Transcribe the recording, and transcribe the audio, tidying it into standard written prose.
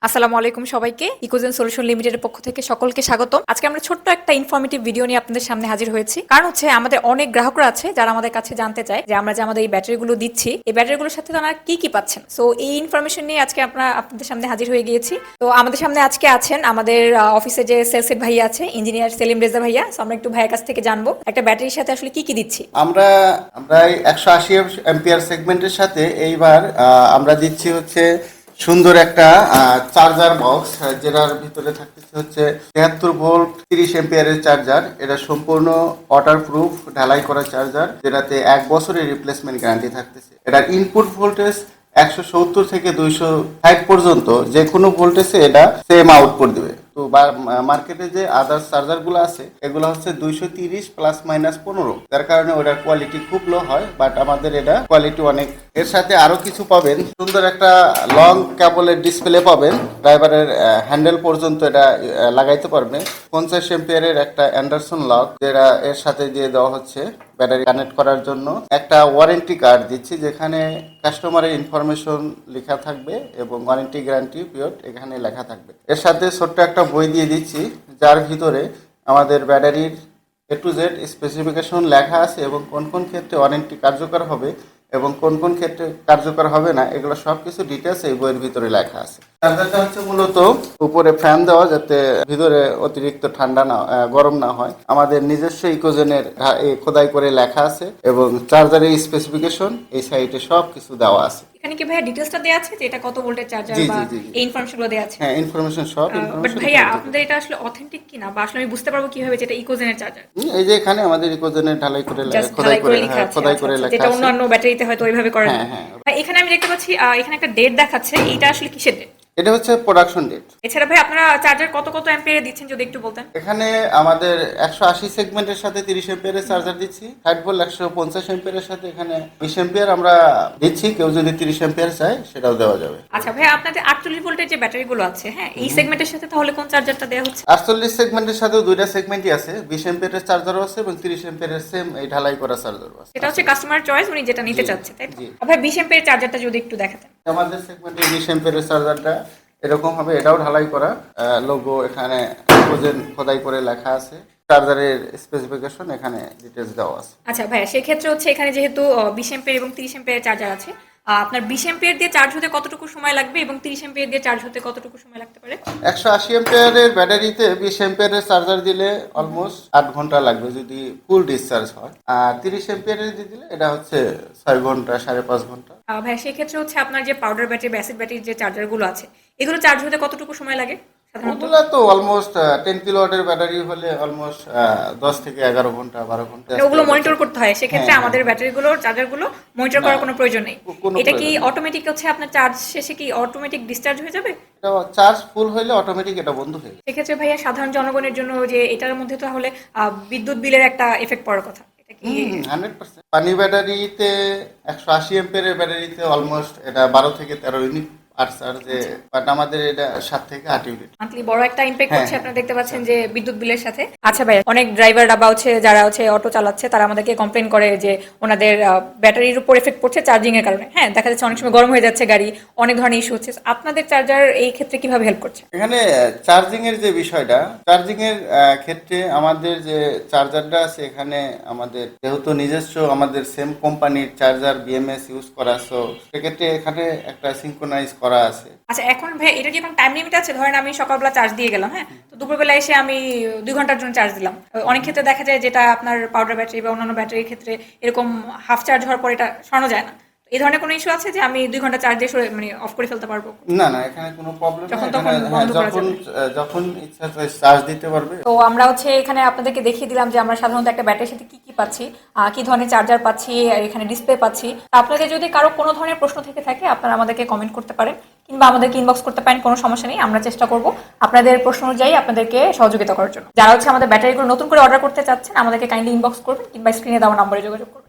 আসসালামু আলাইকুম সবাইকে। ইকোজেন সলিউশন লিমিটেডের পক্ষ থেকে সকলকে স্বাগতম। আজকে আমরা ছোট্ট একটা ইনফরমেটিভ ভিডিও নিয়ে আপনাদের সামনে হাজির হয়েছি। কারণ হচ্ছে আমাদের অনেক গ্রাহকরা আছে যারা আমাদের কাছে জানতে চায় যে আমরা যে আমাদের এই ব্যাটারিগুলো দিচ্ছি, এই ব্যাটারিগুলোর সাথে তারা কি পাচ্ছেন। সো এই ইনফরমেশন নিয়ে আজকে আমরা আপনাদের সামনে হাজির হয়ে গিয়েছি। তো আমাদের সামনে আজকে আছেন আমাদের অফিসে যে সেলসের ভাইয়া আছে, ইঞ্জিনিয়ার সেলিম রেজা ভাইয়া। সো আমরা একটু ভাইয়ের কাছ থেকে জানবো একটা ব্যাটারির সাথে আসলে কি দিচ্ছি। আমরা আমরা এই 180 অ্যাম্পিয়ার সেগমেন্টের সাথে এইবার আমরা দিচ্ছি হচ্ছে সুন্দর একটা চার্জার বক্স, যেটার ভিতরে থাকতেছে হচ্ছে 73 ভোল্ট 30 অ্যাম্পিয়ারের চার্জার। এটা সম্পূর্ণ ওয়াটার প্রুফ ঢালাই করা চার্জার, যেটাতে 1 বছরের রিপ্লেসমেন্ট গ্যারান্টি থাকতেছে। এটার ইনপুট ভোল্টেজ 170 থেকে 260 পর্যন্ত যে কোনো ভোল্টেজে এটা সেম আউটপুট দিবে। তো মার্কেটে যে আদার্স চার্জারগুলো আছে এগুলো হচ্ছে 230 প্লাস মাইনাস 15, যার কারণে ওটার কোয়ালিটি খুব লো হয়, বাট আমাদের এটা কোয়ালিটি অনেক। এর সাথে আরো কিছু পাবেন, সুন্দর একটা লং কেবলের ডিসপ্লে পাবেন, ড্রাইভারের হ্যান্ডেল পর্যন্ত এটা লাগাইতে পারবে। 50 এম্পিয়ারের একটা অ্যান্ডারসন লক, যেটা এর সাথে দিয়ে দেওয়া হচ্ছে ব্যাটারি কানেক্ট করার জন্য। একটা ওয়ারেন্টি কার্ড দিচ্ছি, যেখানে কাস্টমারের ইনফরমেশন লেখা থাকবে এবং ওয়ারেন্টি গ্যারান্টি পিরিয়ড এখানে লেখা থাকবে। এর সাথে ছোট্ট একটা বই দিয়ে দিচ্ছি, যার ভিতরে আমাদের ব্যাটারির A to Z স্পেসিফিকেশন লেখা আছে এবং কোন কোন ক্ষেত্রে ওয়ারেন্টি কার্যকর হবে এবং কোন কোন ক্ষেত্রে কার্যকর হবে না, এগুলো সব কিছু ডিটেলস এই বইয়ের ভিতরে লেখা আছে। চার্জারটা হচ্ছে মূলত উপরে ফ্যান দেওয়া, যাতে ভিতরে অতিরিক্ত ঠান্ডা না গরম না হয়। আমাদের নিজস্ব ইকোজেনের খোদাই করে লেখা আছে এবং চার্জারের স্পেসিফিকেশন এই সাইটে সব কিছু দেওয়া আছে। এখানে কি ভাইয়া ডিটেইলসটা দেয়া আছে যে এটা কত ভোল্টের চার্জার বা এই ইনফরমেশনগুলো দেয়া আছে? হ্যাঁ, ইনফরমেশন সব বাট ভাইয়া আপনাদের এটা আসলে অথেন্টিক কিনা বা আসলে আমি বুঝতে পারবো কিভাবে যে এটা ইকোজেনের চার্জার? এই যে এখানে আমাদের ইকোজেনের ঢালাই করে খোদাই করে লেখা আছে, যেটা অন্য ব্যাটারিতে হয়তো ওইভাবে করা যায়। হ্যাঁ। এখানে আমি দেখতে পাচ্ছি এখানে একটা ডেট দেখাচ্ছে, এইটা আসলে কিসের ডেট? এটা হচ্ছে প্রোডাকশন ডেট। এছাড়া ভাই আপনারা চার্জার কত অ্যাম্পিয়ারে দিচ্ছেন যদি একটু বলতেন। এখানে আমাদের 180 সেগমেন্টের সাথে 30 অ্যাম্পিয়ারের চার্জার দিচ্ছি, 60 ভোল্ট 150 অ্যাম্পিয়ারের সাথে এখানে 20 অ্যাম্পিয়ার আমরা দিচ্ছি। কেউ যদি 30 অ্যাম্পিয়ার চায় সেটাও দেওয়া যাবে। আচ্ছা ভাই, আপনাদের 48 ভোল্টের যে ব্যাটারিগুলো আছে, হ্যাঁ, এই সেগমেন্টের সাথে তাহলে কোন চার্জারটা দেওয়া হচ্ছে? 48 সেগমেন্টের সাথেও দুইটা সেগমেন্টই আছে, 20 অ্যাম্পিয়ারের চার্জারও আছে এবং 30 অ্যাম্পিয়ারের সেম এই ঢালাই করা চার্জারও আছে। এটা হচ্ছে কাস্টমার চয়েস, উনি যেটা নিতে চাচ্ছে, তাই তো? ভাই 20 অ্যাম্পিয়ারের চার্জারটা যদি একটু দেখাতেন। আমাদের সেগমেন্টে 20 অ্যাম্পিয়ারের চার্জারটা এরকম হবে, এটাও ঢালাই করা, লোগো এখানে খোদাই করে লেখা আছে, চার্জারের স্পেসিফিকেশন এখানে ডিটেইলস দেওয়া আছে। আচ্ছা ভাই, সেই ক্ষেত্রে হচ্ছে এখানে যেহেতু 20 অ্যাম্পিয়ার এবং 30 অ্যাম্পিয়ারের চার্জার আছে, আপনার 20 অ্যাম্পিয়ার দিয়ে চার্জ হতে কতটুকু সময় লাগবে এবং 30 অ্যাম্পিয়ার দিয়ে চার্জ হতে কতটুকু সময় লাগতে পারে? 180 অ্যাম্পিয়ারের ব্যাটারিতে 20 অ্যাম্পিয়ারের চার্জার দিলে অলমোস্ট 8 ঘন্টা লাগবে যদি ফুল ডিসচার্জ হয়, আর 30 অ্যাম্পিয়ারের দিয়ে দিলে এটা হচ্ছে 6 ঘন্টা 5.5 ঘন্টা। ভাই সেই ক্ষেত্রে হচ্ছে আপনার যে পাউডার ব্যাটারি বা অ্যাসিড ব্যাটারির যে চার্জারগুলো আছে, এগুলো চার্জ হতে কতটুকু সময় লাগে সাধারণত? ওগুলা তো অলমোস্ট 10 কিলোওয়াটের ব্যাটারি হলে অলমোস্ট 10 থেকে 11 ঘন্টা 12 ঘন্টা ওগুলো মনিটর করতে হয়। সেক্ষেত্রে আমাদের ব্যাটারিগুলোর চার্জারগুলো মনিটর করার কোনো প্রয়োজন নেই। এটা কি অটোমেটিক হচ্ছে আপনার চার্জ শেষে কি অটোমেটিক ডিসচার্জ হয়ে যাবে? চার্জ ফুল হলে অটোমেটিক এটা বন্ধ হয়ে যাবে। সেক্ষেত্রে ভাইয়া সাধারণ জনগণের জন্য যে এটার মধ্যে তাহলে বিদ্যুৎ বিলের একটা এফেক্ট পড়ার কথা, এটা কি? 100%। পানি ব্যাটারিতে 180 এম্পিয়ারের ব্যাটারিতে অলমোস্ট এটা 12 থেকে 13 ইউনিট আর চার্জে, বাট আমাদের এটা 7 থেকে 8 ইউনিট। মান্থলি বড় একটা ইমপ্যাক্ট হচ্ছে, আপনারা দেখতে পাচ্ছেন যে বিদ্যুৎ বিলের সাথে। আচ্ছা ভাই, অনেক ড্রাইভাররা বা হচ্ছে যারা হচ্ছে অটো চালাচ্ছে তারা আমাদেরকে কমপ্লেন করে যে ওনাদের ব্যাটারির উপর এফেক্ট পড়ছে চার্জিং এর কারণে। হ্যাঁ, দেখা যাচ্ছে অনেক সময় গরম হয়ে যাচ্ছে গাড়ি, অনেক ধরনের ইস্যু হচ্ছে। আপনাদের চার্জার এই ক্ষেত্রে কিভাবে হেল্প করছে? এখানে চার্জিং এর যে বিষয়টা, চার্জিং এর ক্ষেত্রে আমাদের যে চার্জারটা আছে এখানে আমাদের যেহেতু নিজস্ব আমাদের সেম কোম্পানির চার্জার বিএমএস ইউজ করা, সো সেক্ষেত্রে এখানে একটা সিনক্রোনাইজ করা আছে। আচ্ছা, এখন ভাই এটা কি এখন টাইম লিমিট আছে? ধরেন আমি সকালবেলা চার্জ দিয়ে গেলাম, হ্যাঁ, তো দুপুরবেলা এসে আমি 2 ঘন্টার জন্য চার্জ দিলাম। অনেক ক্ষেত্রে দেখা যায় যেটা আপনার পাউডার ব্যাটারি বা অন্যান্য ব্যাটারির ক্ষেত্রে এরকম হাফ চার্জ হওয়ার পর এটা সরানো যায় না। এই ধরনের কোনো ইস্যু আছে যে আমি 2 ঘন্টা চার্জ দিয়ে মানে অফ করে ফেলতে পারবো? না, এখানে কোনো প্রবলেম নেই, যখন ইচ্ছা চার্জ দিতে পারবে। তো আমরা হচ্ছে এখানে আপনাদেরকে দেখিয়ে দিলাম যে আমরা সাধারণত একটা ব্যাটারির সাথে কি পাচ্ছি, কি ধরনের চার্জার পাচ্ছি, আর এখানে ডিসপ্লে পাচ্ছি। আপনাদের যদি কারো কোনো ধরনের প্রশ্ন থেকে থাকে আপনারা আমাদেরকে কমেন্ট করতে পারেন কিংবা আমাদেরকে ইনবক্স করতে পারেন, কোনো সমস্যা নেই। আমরা চেষ্টা করব আপনাদের প্রশ্ন অনুযায়ী আপনাদেরকে সহযোগিতা করার জন্য। যারা হচ্ছে আমাদের ব্যাটারিগুলো নতুন করে অর্ডার করতে চাচ্ছেন আমাদেরকে কাইন্ডলি ইনবক্স করবেন কিংবা স্ক্রিনে দেওয়া নম্বরে যোগাযোগ করবেন।